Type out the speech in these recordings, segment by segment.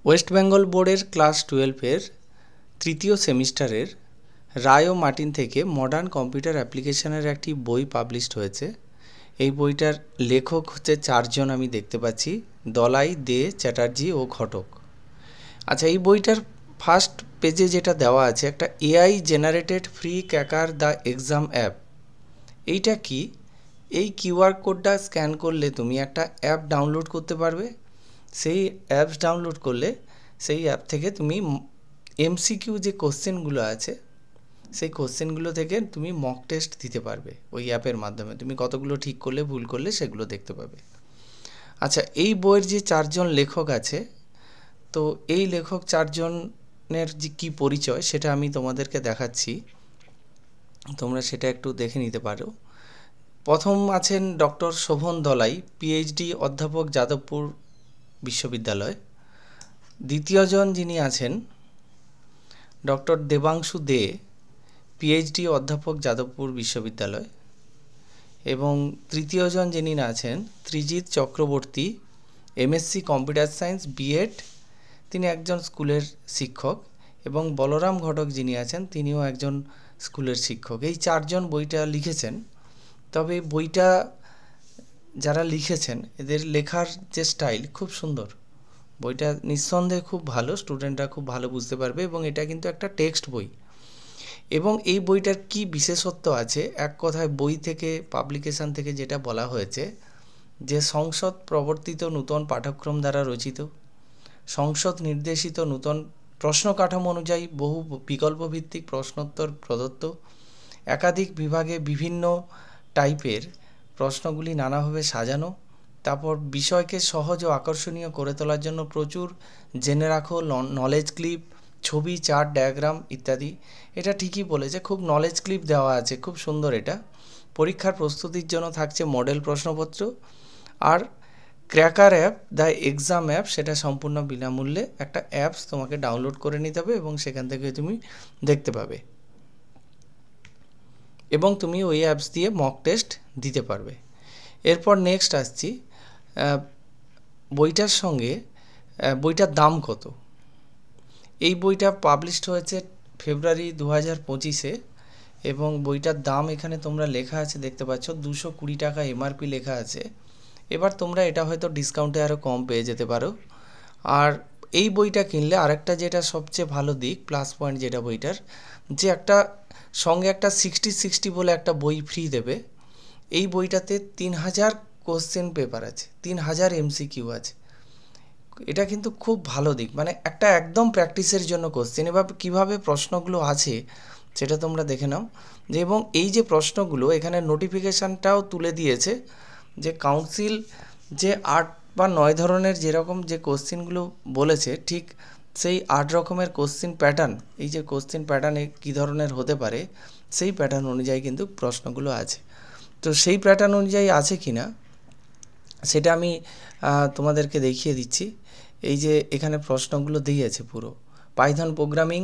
West Bengal বোর্ডের class 12-এর তৃতীয় সেমিস্টারের রায় ও মার্টিন থেকে মডার্ন কম্পিউটার অ্যাপ্লিকেশনের একটি বই পাবলিশড হয়েছে। এই বইটার লেখক হচ্ছে চারজন আমি দেখতে পাচ্ছি, দলাই, দে, চ্যাটার্জি ও ঘটক। আচ্ছা, এই বইটার ফার্স্ট পেজে যেটা দেওয়া আছে, একটা AI generated free cracker the exam app. এইটা কি? এই কিউআর কোডটা স্ক্যান করলে তুমি একটা অ্যাপ ডাউনলোড করতে পারবে। সেই অ্যাপস ডাউনলোড করলে সেই অ্যাপ থেকে তুমি এমসিকিউ যে কোশ্চেনগুলো আছে সেই কোশ্চেনগুলো থেকে তুমি মক টেস্ট দিতে পারবে। ওই অ্যাপের মাধ্যমে তুমি কতগুলো ঠিক করলে, ভুল করলে সেগুলো দেখতে পাবে। আচ্ছা, এই বইয়ের যে চারজন লেখক আছে, তো এই লেখক চারজনের যে কী পরিচয় সেটা আমি তোমাদেরকে দেখাচ্ছি, তোমরা সেটা একটু দেখে নিতে পারো। প্রথম আছেন ডক্টর শোভন দলাই, পিএইচডি অধ্যাপক, যাদবপুর বিশ্ববিদ্যালয়। দ্বিতীয়জন যিনি আছেন ডক্টর দেবাংশু দে, পিএইচডি অধ্যাপক, যাদবপুর বিশ্ববিদ্যালয়। এবং তৃতীয়জন যিনি আছেন Trijit Chakraborty, MSc computer science, BEd, তিনি একজন স্কুলের শিক্ষক। এবং বলরাম ঘটক যিনি আছেন তিনিও একজন স্কুলের শিক্ষক। এই চারজন বইটা লিখেছেন। তবে বইটা যারা লিখেছেন এদের লেখার যে স্টাইল খুব সুন্দর। বইটা নিঃসন্দেহে খুব ভালো, স্টুডেন্টরা খুব ভালো বুঝতে পারবে। এবং এটা কিন্তু একটা টেক্সট বই। এবং এই বইটার কি বিশেষত্ব আছে, এক কথায় বই থেকে, পাবলিকেশন থেকে যেটা বলা হয়েছে যে সংসদ প্রবর্তিত নূতন পাঠ্যক্রম দ্বারা রচিত, সংসদ নির্দেশিত নূতন প্রশ্ন কাঠামো অনুযায়ী বহু বিকল্পভিত্তিক প্রশ্নোত্তর প্রদত্ত, একাধিক বিভাগে বিভিন্ন টাইপের প্রশ্নগুলি নানাভাবে সাজানো, তারপর বিষয়কে সহজ ও আকর্ষণীয় করে তোলার জন্য প্রচুর জেনে রাখো নলেজ ক্লিপ, ছবি, চার্ট, ডায়াগ্রাম ইত্যাদি। এটা ঠিকই বলেছে, খুব নলেজ ক্লিপ দেওয়া আছে, খুব সুন্দর এটা। পরীক্ষার প্রস্তুতির জন্য থাকছে মডেল প্রশ্নপত্র। আর cracker app the exam app, সেটা সম্পূর্ণ বিনামূল্যে একটা অ্যাপস তোমাকে ডাউনলোড করে নিতে হবে এবং সেখান থেকে তুমি দেখতে পাবে এবং তুমি ওই অ্যাপস দিয়ে মক টেস্ট দিতে পারবে। এরপর নেক্সট আসছি, বইটার সঙ্গে বইটার দাম কত। এই বইটা পাবলিশড হয়েছে ফেব্রুয়ারি 2025-এ এবং বইটার দাম এখানে তোমরা লেখা আছে দেখতে পাচ্ছ, 220 টাকা এমআরপি লেখা আছে। এবার তোমরা এটা হয়তো ডিসকাউন্টে আরও কম পেয়ে যেতে পারো। আর এই বইটা কিনলে আরেকটা যেটা সবচেয়ে ভালো দিক, প্লাস পয়েন্ট যেটা বইটার, যে একটা সঙ্গে একটা 60-60 বলে একটা বই ফ্রি দেবে। এই বইটাতে 3000 কোশ্চেন পেপার আছে, 3000 এমসিকিউ আছে। এটা কিন্তু খুব ভালো দিক, মানে একটা একদম প্র্যাকটিসের জন্য কোশ্চেন। এবার কীভাবে প্রশ্নগুলো আছে সেটা তোমরা দেখে নাও। যে এবং এই যে প্রশ্নগুলো এখানে নোটিফিকেশানটাও তুলে দিয়েছে যে কাউন্সিল যে 8 বা 9 ধরনের যেরকম যে কোশ্চেনগুলো বলেছে, ঠিক সেই 8 রকমের কোশ্চেন প্যাটার্ন, এই যে কোশ্চেন প্যাটার্নে কী ধরনের হতে পারে সেই প্যাটার্ন অনুযায়ী কিন্তু প্রশ্নগুলো আছে। তো সেই প্যাটার্ন অনুযায়ী আছে কি না সেটা আমি তোমাদেরকে দেখিয়ে দিচ্ছি। এই যে এখানে প্রশ্নগুলো দিয়েছে পুরো, পাইথন প্রোগ্রামিং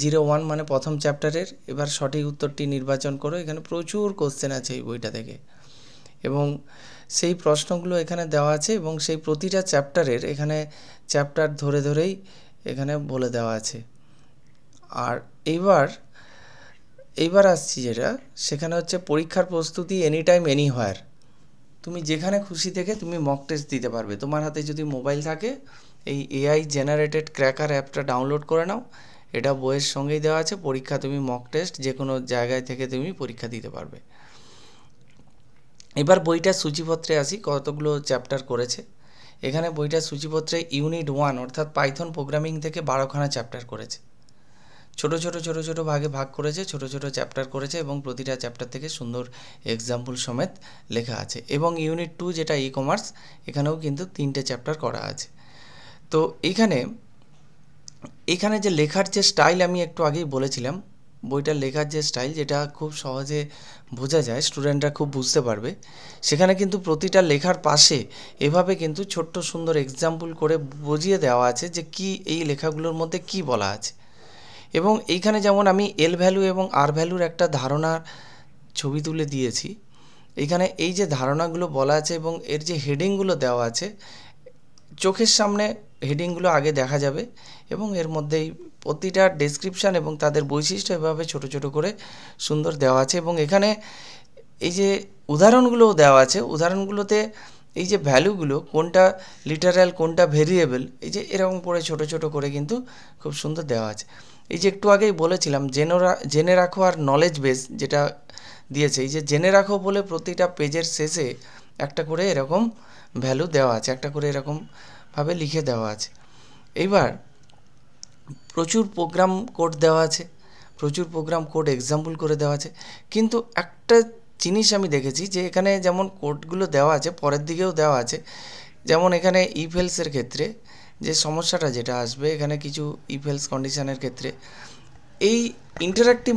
01 মানে প্রথম চ্যাপ্টারের। এবার সঠিক উত্তরটি নির্বাচন করো। এখানে প্রচুর কোশ্চেন আছে এই বইটা থেকে এবং সেই প্রশ্নগুলো এখানে দেওয়া আছে এবং সেই প্রতিটা চ্যাপ্টারের এখানে চ্যাপ্টার ধরে ধরেই এখানে বলে দেওয়া আছে। আর এইবার আসছি যেটা, সেখানে হচ্ছে পরীক্ষার প্রস্তুতি এনি টাইম এনিহোয়ার। তুমি যেখানে খুশি থেকে তুমি মক টেস্ট দিতে পারবে। তোমার হাতে যদি মোবাইল থাকে, এই এআই জেনারেটেড ক্র্যাকার অ্যাপটা ডাউনলোড করে নাও। এটা বইয়ের সঙ্গেই দেওয়া আছে। পরীক্ষা তুমি মক টেস্ট যে কোনো জায়গায় থেকে তুমি পরীক্ষা দিতে পারবে। এবার বইটার সূচিপত্রে আসি, কতগুলো চ্যাপ্টার করেছে। এখানে বইটার সূচিপত্রে ইউনিট 1 অর্থাৎ পাইথন প্রোগ্রামিং থেকে 12খানা চ্যাপ্টার করেছে। ছোট ছোট ভাগে ভাগ করেছে, ছোট চ্যাপ্টার করেছে এবং প্রতিটা চ্যাপ্টার থেকে সুন্দর এক্সাম্পল সমেত লেখা আছে। এবং ইউনিট 2 যেটা ই কমার্স, এখানেও কিন্তু 3টে চ্যাপ্টার করা আছে। তো এখানে যে লেখার যে স্টাইল আমি একটু আগেই বলেছিলাম, বইটার লেখার যে স্টাইল যেটা খুব সহজে বোঝা যায়, স্টুডেন্টরা খুব বুঝতে পারবে। সেখানে কিন্তু প্রতিটা লেখার পাশে এভাবে কিন্তু ছোট্ট সুন্দর এক্সাম্পল করে বুঝিয়ে দেওয়া আছে যে কি এই লেখাগুলোর মধ্যে কি বলা আছে। এবং এইখানে যেমন আমি এল ভ্যালু এবং আর ভ্যালুর একটা ধারণার ছবি তুলে দিয়েছি। এইখানে এই যে ধারণাগুলো বলা আছে এবং এর যে হেডিংগুলো দেওয়া আছে, চোখের সামনে হেডিংগুলো আগে দেখা যাবে এবং এর মধ্যেই প্রতিটা ডেসক্রিপশান এবং তাদের বৈশিষ্ট্য এভাবে ছোট ছোট করে সুন্দর দেওয়া আছে। এবং এখানে এই যে উদাহরণগুলোও দেওয়া আছে, উদাহরণগুলোতে এই যে ভ্যালুগুলো কোনটা লিটারাল কোনটা ভেরিয়েবল, এই যে এরকম করে ছোট ছোট করে কিন্তু খুব সুন্দর দেওয়া আছে। এই যে একটু আগেই বলেছিলাম জেনে রাখো আর নলেজ বেস যেটা দিয়েছে, এই যে জেনে রাখো বলে প্রতিটা পেজের শেষে একটা করে এরকম ভ্যালু দেওয়া আছে, একটা করে এরকমভাবে লিখে দেওয়া আছে। এইবার প্রচুর প্রোগ্রাম কোড দেওয়া আছে, প্রচুর প্রোগ্রাম কোড এক্সাম্পল করে দেওয়া আছে। কিন্তু একটা জিনিস আমি দেখেছি যে এখানে যেমন কোডগুলো দেওয়া আছে পরের দিকেও দেওয়া আছে, যেমন এখানে ইফ এলসের ক্ষেত্রে যে সমস্যাটা যেটা আসবে, এখানে কিছু ইফ এলস কন্ডিশনের ক্ষেত্রে এই ইন্টারাক্টিভ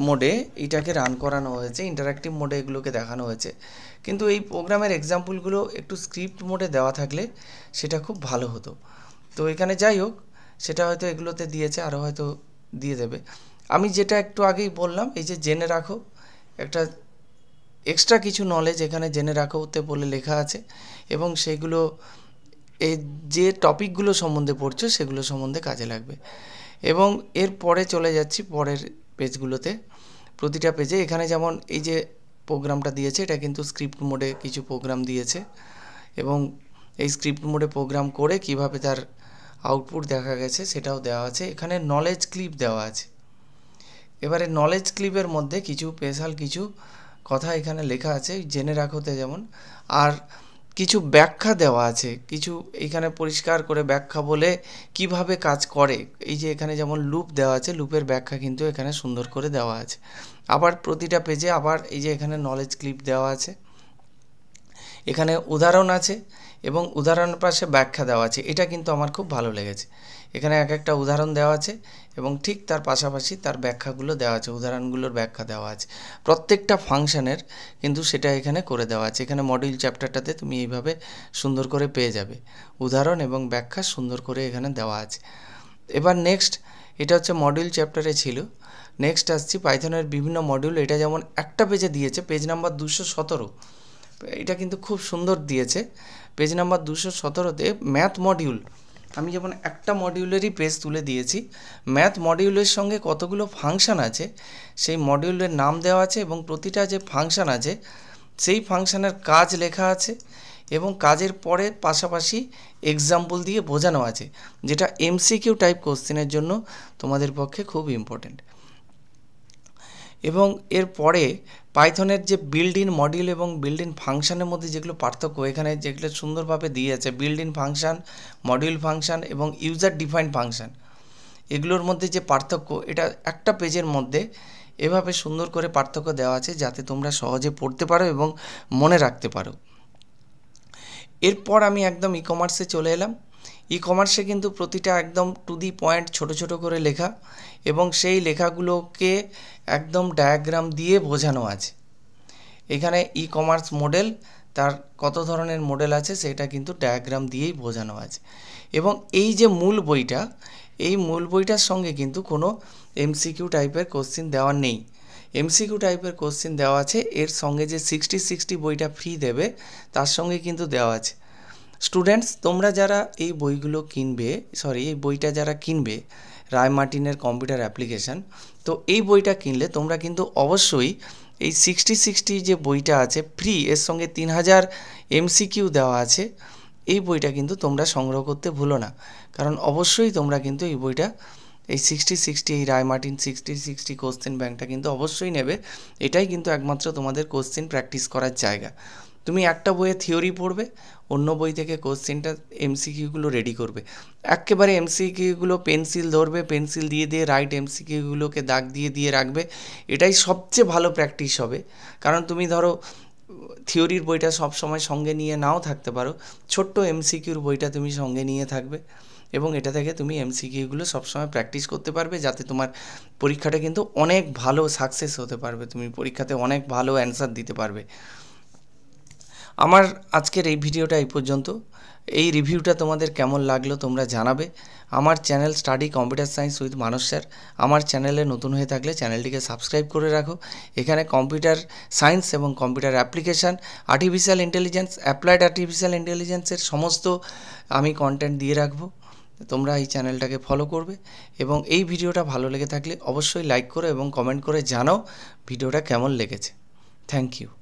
মোডে এটাকে রান করানো হয়েছে, ইন্টারাক্টিভ মোডে এগুলোকে দেখানো হয়েছে। কিন্তু এই প্রোগ্রামের এক্সাম্পলগুলো একটু স্ক্রিপ্ট মোডে দেওয়া থাকলে সেটা খুব ভালো হতো। তো এখানে যাই হোক, সেটা হয়তো এগুলোতে দিয়েছে, আরও হয়তো দিয়ে দেবে। আমি যেটা একটু আগেই বললাম, এই যে জেনে রাখো, একটা এক্সট্রা কিছু নলেজ এখানে জেনে রাখোতে বলে লেখা আছে এবং সেগুলো এই যে টপিকগুলো সম্বন্ধে পড়ছো সেগুলো সম্বন্ধে কাজে লাগবে। এবং এর পরে চলে যাচ্ছি পরের পেজগুলোতে। প্রতিটা পেজে এখানে যেমন এই যে প্রোগ্রামটা দিয়েছে, এটা কিন্তু স্ক্রিপ্ট মোডে কিছু প্রোগ্রাম দিয়েছে এবং এই স্ক্রিপ্ট মোডে প্রোগ্রাম করে কিভাবে তার আউটপুট দেখা গেছে সেটাও দেওয়া আছে। এখানে নলেজ ক্লিপ দেওয়া আছে। এবারে নলেজ ক্লিপের মধ্যে কিছু স্পেশাল কিছু কথা এখানে লেখা আছে জেনে রাখোতে যেমন, আর কিছু ব্যাখ্যা দেওয়া আছে, কিছু এখানে পরিষ্কার করে ব্যাখ্যা বলে কিভাবে কাজ করে। এই যে এখানে যেমন লুপ দেওয়া আছে, লুপের ব্যাখ্যা কিন্তু এখানে সুন্দর করে দেওয়া আছে। আবার প্রতিটা পেজে আবার এই যে এখানে নলেজ ক্লিপ দেওয়া আছে, এখানে উদাহরণ আছে এবং উদাহরণের পাশে ব্যাখ্যা দেওয়া আছে। এটা কিন্তু আমার খুব ভালো লেগেছে। এখানে এক একটা উদাহরণ দেওয়া আছে এবং ঠিক তার পাশাপাশি তার ব্যাখ্যাগুলো দেওয়া আছে, উদাহরণগুলোর ব্যাখ্যা দেওয়া আছে। প্রত্যেকটা ফাংশনের কিন্তু সেটা এখানে করে দেওয়া আছে। এখানে মডিউল চ্যাপ্টারটাতে তুমি এইভাবে সুন্দর করে পেয়ে যাবে, উদাহরণ এবং ব্যাখ্যা সুন্দর করে এখানে দেওয়া আছে। এবার নেক্সট, এটা হচ্ছে মডিউল চ্যাপ্টারে ছিল। নেক্সট আসছি পাইথনের বিভিন্ন মডিউল। এটা যেমন একটা পেজে দিয়েছে, পেজ নাম্বার 217, এটা কিন্তু খুব সুন্দর দিয়েছে। পেজ নাম্বার 217তে ম্যাথ মডিউল, আমি যেমন একটা মডিউলেরই পেজ তুলে দিয়েছি। ম্যাথ মডিউলের সঙ্গে কতগুলো ফাংশান আছে সেই মডিউলের নাম দেওয়া আছে এবং প্রতিটা যে ফাংশান আছে সেই ফাংশানের কাজ লেখা আছে এবং কাজের পরে পাশাপাশি এক্সাম্পল দিয়ে বোঝানো আছে, যেটা এমসিকিউ টাইপ কোশ্চেনের জন্য তোমাদের পক্ষে খুব ইম্পর্টেন্ট। এবং এরপরে পাইথনের যে বিল্ড ইন মডিউল এবং বিল্ড ইন ফাংশানের মধ্যে যেগুলো পার্থক্য এখানে যেগুলো সুন্দরভাবে দিয়ে আছে, build in function, module function এবং ইউজার ডিফাইন্ড ফাংশান, এগুলোর মধ্যে যে পার্থক্য, এটা একটা পেজের মধ্যে এভাবে সুন্দর করে পার্থক্য দেওয়া আছে যাতে তোমরা সহজে পড়তে পারো এবং মনে রাখতে পারো। এরপর আমি একদম ই কমার্সে চলে এলাম। ই কমার্সে কিন্তু প্রতিটা একদম টু দি পয়েন্ট ছোট ছোট করে লেখা এবং সেই লেখাগুলোকে একদম ডায়াগ্রাম দিয়ে বোঝানো আছে। এখানে ই কমার্স মডেল, তার কত ধরনের মডেল আছে সেটা কিন্তু ডায়াগ্রাম দিয়েই বোঝানো আছে। এবং এই যে মূল বইটা, এই মূল বইটার সঙ্গে কিন্তু কোনো এমসিকিউ টাইপের কোশ্চেন দেওয়া নেই। এমসিকিউ টাইপের কোশ্চেন দেওয়া আছে এর সঙ্গে যে 60 বইটা ফ্রি দেবে তার সঙ্গে কিন্তু দেওয়া আছে। স্টুডেন্টস, তোমরা যারা এই বইগুলো কিনবে, এই বইটা যারা কিনবে, রায় মার্টিনের কম্পিউটার অ্যাপ্লিকেশান, তো এই বইটা কিনলে তোমরা কিন্তু অবশ্যই এই 60 যে বইটা আছে ফ্রি, এর সঙ্গে 3000 এমসিকিউ দেওয়া আছে, এই বইটা কিন্তু তোমরা সংগ্রহ করতে ভুলো না। কারণ অবশ্যই তোমরা কিন্তু এই বইটা, এই 60 এই রায় মার্টিন 60 কোশ্চেন ব্যাংকটা কিন্তু অবশ্যই নেবে। এটাই কিন্তু একমাত্র তোমাদের কোশ্চেন প্র্যাকটিস করার জায়গা। তুমি একটা বইয়ে থিওরি পড়বে, অন্য বই থেকে কোশ্চেনটা এমসিকিউগুলো রেডি করবে। একেবারে এমসিকিউগুলো পেন্সিল ধরবে, পেন্সিল দিয়ে দিয়ে রাইট এমসিকিউগুলোকে দাগ দিয়ে দিয়ে রাখবে, এটাই সবচেয়ে ভালো প্র্যাকটিস হবে। কারণ তুমি ধরো থিওরির বইটা সব সময় সঙ্গে নিয়ে নাও থাকতে পারো, ছোট্ট এমসিকিউর বইটা তুমি সঙ্গে নিয়ে থাকবে এবং এটা থেকে তুমি এমসিকিউগুলো সবসময় প্র্যাকটিস করতে পারবে, যাতে তোমার পরীক্ষাটা কিন্তু অনেক ভালো সাকসেস হতে পারবে, তুমি পরীক্ষাতে অনেক ভালো অ্যান্সার দিতে পারবে। আমার আজকের এই ভিডিওটা এই পর্যন্ত। এই রিভিউটা তোমাদের কেমন লাগলো তোমরা জানাবে। আমার channel study computer science with Manas sir, আমার চ্যানেলে নতুন হয়ে থাকলে চ্যানেলটিকে সাবস্ক্রাইব করে রাখো। এখানে কম্পিউটার সায়েন্স এবং computer application, artificial intelligence, applied artificial ইন্টেলিজেন্সের সমস্ত আমি কন্টেন্ট দিয়ে রাখবো। তোমরা এই চ্যানেলটাকে ফলো করবে এবং এই ভিডিওটা ভালো লেগে থাকলে অবশ্যই লাইক করো এবং কমেন্ট করে জানাও ভিডিওটা কেমন লেগেছে। Thank you.